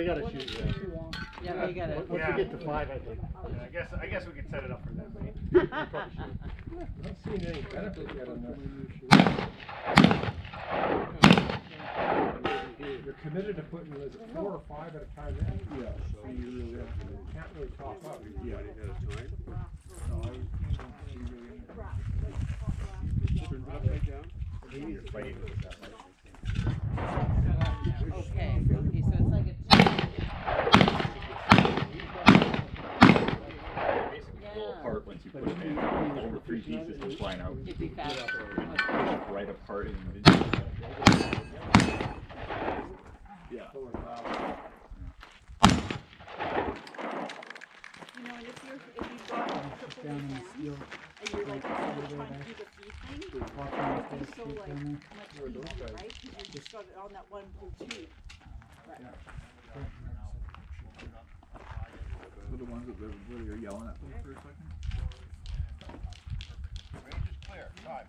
they gotta shoot, Yeah, they got it. Once we get to 5, I think. Yeah, I guess we could set it up for them. Probably should. Not seeing any benefit yet on that. You're committed to putting, was it 4 or 5 at a time in? Yeah, so you really can't really top up. Yeah, at a time. No, Turn it upside down. Maybe you're fighting with that. Okay, so it's like a Basically pull apart once you put them in. All the 3 pieces come flying out. it'd be faster. Right apart and yeah. You know, and if you've got triple hands, and you're like trying to do the feed thing, it's so like much easier, right? Because you just got it on that one pull tube. Right. Those are the ones that you're yelling at them for a second. Range is clear. Time.